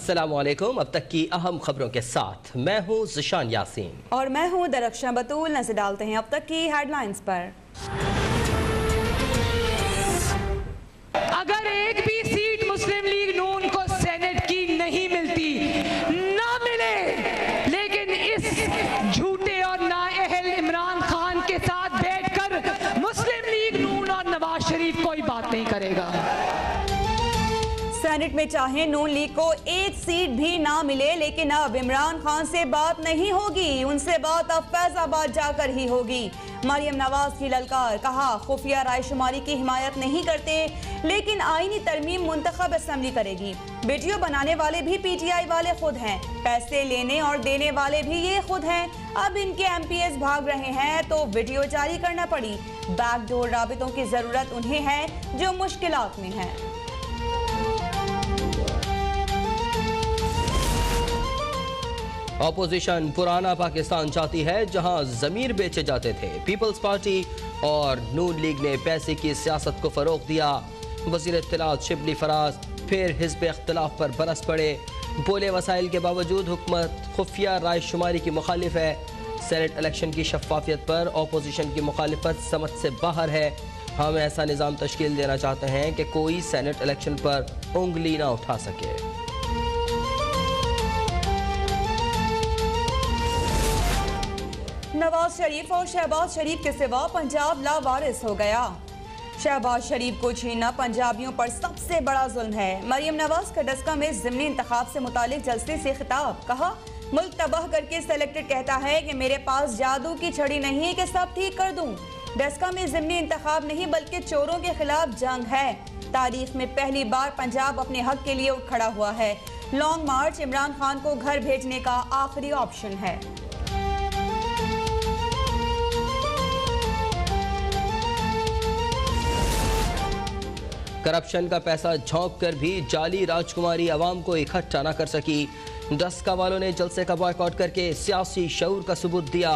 अस्सलामुअलैकुम। अब तक की अहम खबरों के साथ मैं हूं ज़िशान यासीन और मैं हूं दरख्शां बतूल। नजर डालते हैं अब तक की हेडलाइंस पर। अगर एक भी सीट मुस्लिम लीग नून को सेनेट की नहीं मिलती, ना मिले, लेकिन इस झूठे और नाअहल इमरान खान के साथ बैठकर मुस्लिम लीग नून और नवाज शरीफ कोई बात नहीं करेगा। सेनेट में चाहे नून लीग को एक सीट भी ना मिले, लेकिन अब इमरान खान से बात नहीं होगी, उनसे बात अब फैजाबाद जाकर ही होगी। मरियम नवाज की ललकार, कहा खुफिया रायशुमारी की हिमायत नहीं करते, लेकिन आईनी तरमीम मुंतखब असेंबली करेगी। वीडियो बनाने वाले भी पीटीआई वाले खुद हैं, पैसे लेने और देने वाले भी ये खुद हैं। अब इनके एमपीएस भाग रहे हैं तो वीडियो जारी करना पड़ी। बैकडोर राबितों की जरूरत उन्हें है जो मुश्किलात में हैं। ऑपोजिशन पुराना पाकिस्तान चाहती है जहां जमीर बेचे जाते थे। पीपल्स पार्टी और नून लीग ने पैसे की सियासत को फरोग दिया। वज़ीर इत्तलात शिबली फराज फिर हिज़्ब इख्तिलाफ पर बरस पड़े। बोले वसाइल के बावजूद हुकूमत खुफिया राय शुमारी की मुखालिफ है। सेनेट इलेक्शन की शफाफियत पर ऑपोजिशन की मुखालिफत समझ से बाहर है। हम ऐसा निज़ाम तश्कील देना चाहते हैं कि कोई सेनेट इलेक्शन पर उंगली ना उठा सके। नवाज शरीफ और शहबाज शरीफ के सिवा पंजाब लावारिस हो गया। शहबाज शरीफ को छीनना पंजाबियों पर सबसे बड़ा जुल्म है। मरियम नवाज का डस्का में ज़िमनी इंतखाब से मुतालिक जलसे से खिताब, कहा मुल्क तबाह करके सेलेक्टेड कहता है कि मेरे पास जादू की छड़ी नहीं है कि सब ठीक कर दूं। डस्का में ज़िमनी इंतखाब नहीं बल्कि चोरों के खिलाफ जंग है। तारीख में पहली बार पंजाब अपने हक के लिए उठ खड़ा हुआ है। लॉन्ग मार्च इमरान खान को घर भेजने का आखिरी ऑप्शन है। करप्शन का पैसा झोंक कर भी जाली राजकुमारी आवाम को इकट्ठा न कर सकी। डस्का वालों ने जलसे का बॉयकॉट करके सियासी शऊर का सबूत दिया।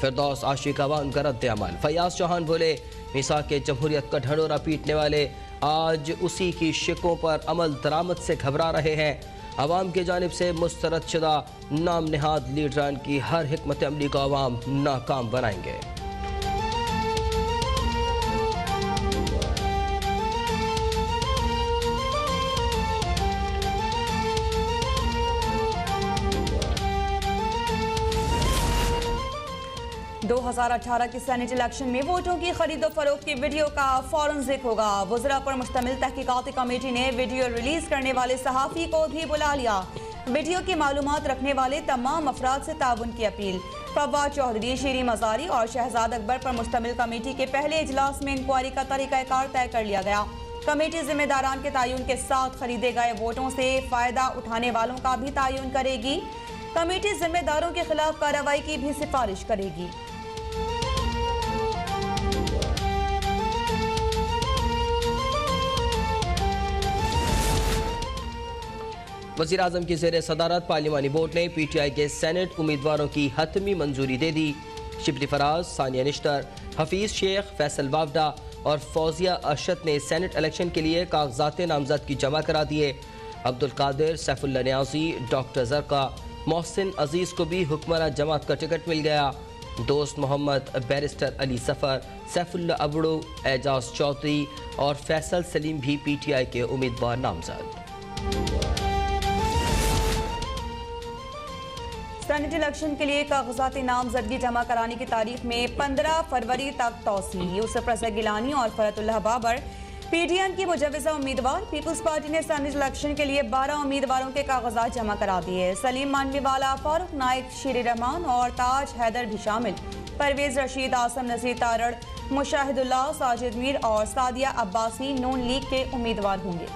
फिरदौस आशिक अवाम का रद्द अमल। फयाज चौहान बोले मिसाक के जमहूरियत का ढंढोरा पीटने वाले आज उसी की शिकों पर अमल दरामद से घबरा रहे हैं। अवाम की जानिब से मुस्तरद शुदा नाम नहाद लीडरान की हर हिकमत अमली को अवाम नाकाम बनाएंगे। दो 2018 की सेनेट इलेक्शन में वोटों की खरीदो फरोख्त की वीडियो का फौरन जिक्र होगा। वज़रा पर मुश्तमिल तहकीकाती कमेटी ने वीडियो रिलीज करने वाले सहाफ़ी को भी बुला लिया। वीडियो की मालूमात रखने वाले तमाम अफराद से ताउन की अपील। फवाद चौधरी, शीरी मज़ारी और शहजाद अकबर पर मुश्तमिल कमेटी के पहले इजलास में इंक्वायरी का तरीक़ाकार तय कर लिया गया। कमेटी जिम्मेदारान के तयन के साथ खरीदे गए वोटों से फ़ायदा उठाने वालों का भी तयन करेगी। कमेटी जिम्मेदारों के खिलाफ कार्रवाई की भी सिफारिश करेगी। वज़ीर आज़म की ज़ेर सदारत पार्लिमानी बोर्ड ने पीटीआई के सेनेट उम्मीदवारों की हतमी मंजूरी दे दी। शिबली फराज, सानिया निश्तर, हफीज़ शेख, फैसल वावडा और फौजिया अरशद ने सेनेट इलेक्शन के लिए कागजात नामजद की जमा करा दिए। अब्दुल कादिर, सैफुल्लाह न्याजी, डॉक्टर जरका, मोहसिन अजीज़ को भी हुक्मरान जमात का टिकट मिल गया। दोस्त मोहम्मद, बैरिस्टर अली सफ़र, सैफुल्लाह अबड़ो, एजाज चौधरी और फैसल सलीम भी पीटीआई के उम्मीदवार नामजद। सेनेट इलेक्शन के लिए कागजाती नामजदगी जमा कराने की तारीख में 15 फरवरी तक तौसी। यूसुफ रज़ा गिलानी और फरतुल्लाह बाबर पीडीएम की मुजव्वज़ा उम्मीदवार। पीपल्स पार्टी ने सेनेट इलेक्शन के लिए 12 उम्मीदवारों के कागजात जमा करा दिए। सलीम मानवीवाला, फारूक नाइक, शीरी रहमान और ताज हैदर भी शामिल। परवेज रशीद, आसम नज़ीर तारड़, मुशाहिदुल्लाह, साजिद मीर और सादिया अब्बासी नून लीग के उम्मीदवार होंगे।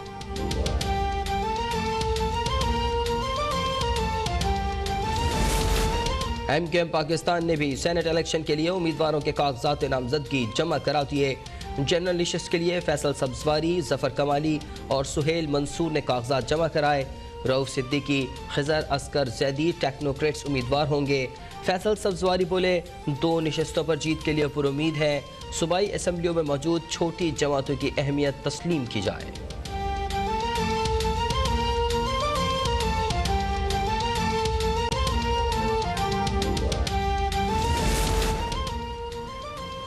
एमकेएम पाकिस्तान ने भी सेनेट इलेक्शन के लिए उम्मीदवारों के कागजात नामजदगी जमा करा दिए। जनरल लिस्ट के लिए फैसल सब्जवारी, जफर कमाली और सुहेल मंसूर ने कागजात जमा कराए। रऊफ सिद्दीकी, खिजर असकर जैदी टेक्नोक्रेट्स उम्मीदवार होंगे। फैसल सब्जवारी बोले 2 नशस्तों पर जीत के लिए पुरुमीद है। सूबाई असम्बलियों में मौजूद छोटी जमातों की अहमियत तस्लीम की जाए।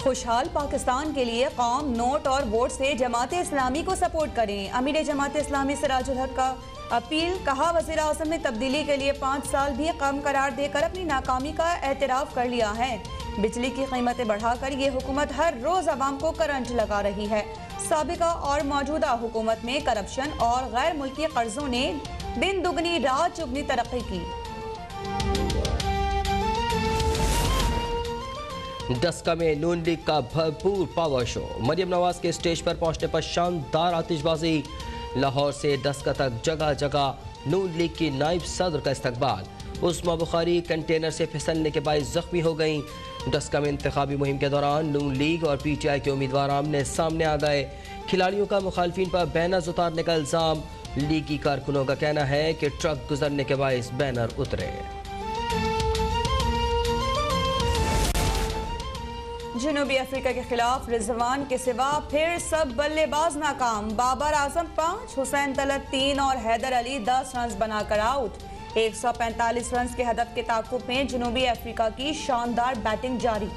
खुशहाल पाकिस्तान के लिए कौम नोट और वोट से जमात इस्लामी को सपोर्ट करें। अमीर जमात इस्लामी सिराजुल हक का अपील। कहा, वज़ीर आज़म ने तब्दीली के लिए 5 साल भी कम करार देकर अपनी नाकामी का एतराफ़ कर लिया है। बिजली की कीमतें बढ़ाकर ये हुकूमत हर रोज़ आवाम को करंट लगा रही है। साबिका और मौजूदा हुकूमत में करप्शन और गैर मुल्की कर्जों ने दिन दुगनी रात चुगनी तरक्की की। डस्का में नून लीग का भरपूर पावर शो। मरियम नवाज के स्टेज पर पहुंचने पर शानदार आतिशबाजी। लाहौर से डस्का तक जगह जगह नून लीग की नायब सदर का इस्तकबाल। उस्मा बुखारी कंटेनर से फिसलने के बायस जख्मी हो गई। डस्का में इंतखाबी मुहिम के दौरान नून लीग और PTI के उम्मीदवार आमने सामने आ गए। खिलाड़ियों का मुखालफिन पर बैनर्स उतारने का इल्ज़ाम। लीगी कारकुनों का कहना है कि ट्रक गुजरने के बायस बैनर उतरे। जनूबी अफ्रीका के खिलाफ रिजवान के सिवा फिर सब बल्लेबाज नाकाम। बाबर आजम 5, हुसैन तलत 3 और हैदर अली 10 रन बनाकर आउट। 145 रन के हदफ के ताकुब में जनूबी अफ्रीका की शानदार बैटिंग जारी।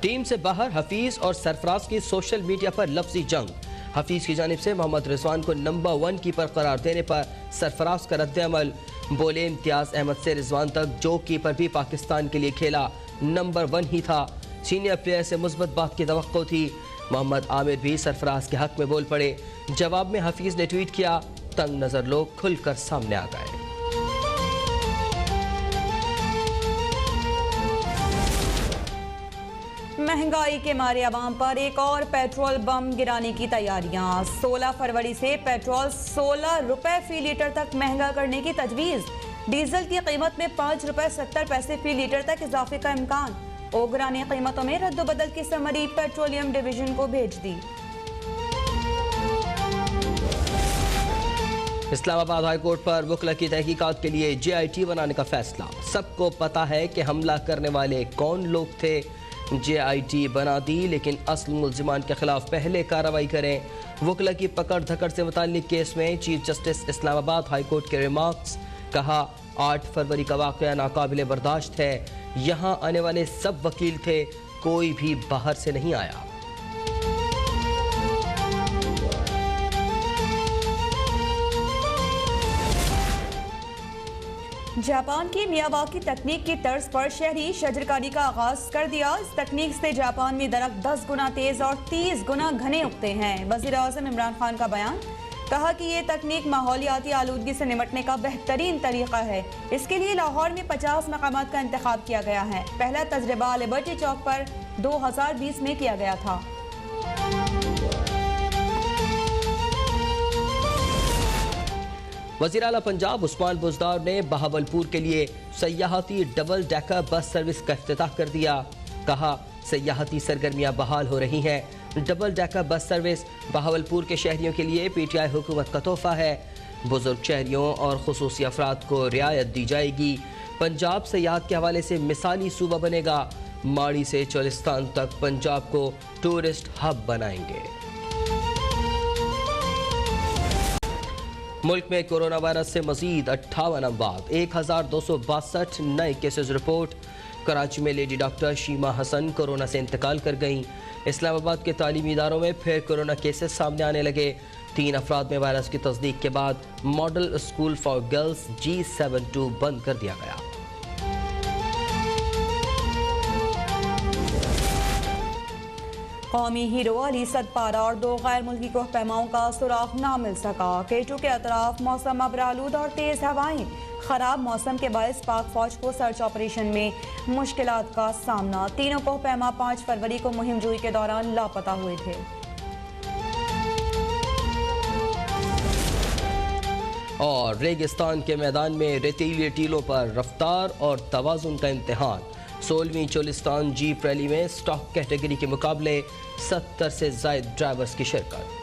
टीम से बाहर हफीज और सरफराज की सोशल मीडिया पर लफ्जी जंग। हफीज की जानिब से मोहम्मद रिजवान को नंबर 1 कीपर करार देने पर सरफराज का रद्द-ए-अमल। बोले, इम्तियाज अहमद से रिजवान तक जो कीपर भी पाकिस्तान के लिए खेला नंबर 1 ही था। सीनियर प्लेयर से मुस्बत बात की तवक्को थी। मोहम्मद आमिर भी सरफराज के हक में बोल पड़े। जवाब में हफीज ने ट्वीट किया, तंग नजर लोग खुलकर सामने आ गए। महंगाई के मारे अवाम पर एक और पेट्रोल बम गिराने की तैयारियां। 16 फरवरी से पेट्रोल 16 रुपए फी लीटर तक महंगा करने की तजवीज़। डीजल की कीमत में 5 रुपए 70 पैसे फी लीटर तक इजाफे का इम्कान। ओगरा ने कीमतों में रद्द-बदल की समरी पेट्रोलियम डिवीजन को भेज दी। इस्लामाबाद हाई कोर्ट पर वकला की तहकीकात के लिए JIT बनाने का फैसला। सबको पता है कि हमला करने वाले कौन लोग थे। JIT बना दी, लेकिन असल मुल्जिमान के खिलाफ पहले कार्रवाई करें। वकला की पकड़ धकड़ से मुताल्लिक केस में chief justice Islamabad high court के रिमार्क्स। कहा, 8 फरवरी का वाक़या नाकाबिले बर्दाश्त है। यहाँ आने वाले सब वकील थे, कोई भी बाहर से नहीं आया। जापान की मियावाकी तकनीक की तर्ज पर शहरी शजरकारी का आगाज कर दिया। इस तकनीक से जापान में दरख्त 10 गुना तेज और 30 गुना घने उगते हैं। वज़ीर आज़म इमरान खान का बयान। कहा कि ये तकनीक माहौलियाती आलूदगी से निपटने का बेहतरीन तरीका है। इसके लिए लाहौर में 50 मकामात का इंतखाब किया गया है। पहला तजर्बा लिबर्टी चौक पर 2020 में किया गया था। वज़ीर आला पंजाब उस्मान बुज़दार ने बहावलपुर के लिए सयाहती डबल डेकर बस सर्विस का इफ्तिताह कर दिया। कहा, सयाहती सरगर्मियां बहाल हो रही हैं। Double decker bus service Bahawalpur के शहरियों के लिए PTI हुकूमत का तोहफा है। बुजुर्ग शहरियों और खुसूसी अफराद को रियायत दी जाएगी। पंजाब सयाहत के हवाले से मिसाली सूबा बनेगा। माड़ी से चोलिस्तान तक पंजाब को टूरिस्ट हब बनाएंगे। मुल्क में कोरोना वायरस से मजीद 58 अमवात, 1262 नए केसेस रिपोर्ट। कराची में lady doctor Seema Hasan corona से इंतकाल कर गईं। इस्लामाबाद के तालीमी इदारों में फिर कोरोना केसेस सामने आने लगे। 3 अफराद में वायरस की तस्दीक के बाद model school for girls G72 बंद कर दिया गया। कौमी हीरो अली सदपारा और 2 गैर मुल्की कोहपैमाओं का सुराग ना मिल सका। K2 के अतराफ मौसम अबरालूद और तेज़ हवाएं। ख़राब मौसम के बायस पाक फौज को सर्च ऑपरेशन में मुश्किलात का सामना। तीनों कोहपैमा 5 फरवरी को मुहिम जुई के दौरान लापता हुए थे। और रेगिस्तान के मैदान में रेतीले टीलों पर रफ्तार और तवाज़ुन का इम्तिहान। 16वीं चोलिस्तान जीप रैली में स्टॉक कैटेगरी के मुकाबले 70 से ज़ायद ड्राइवर्स की शिरकत।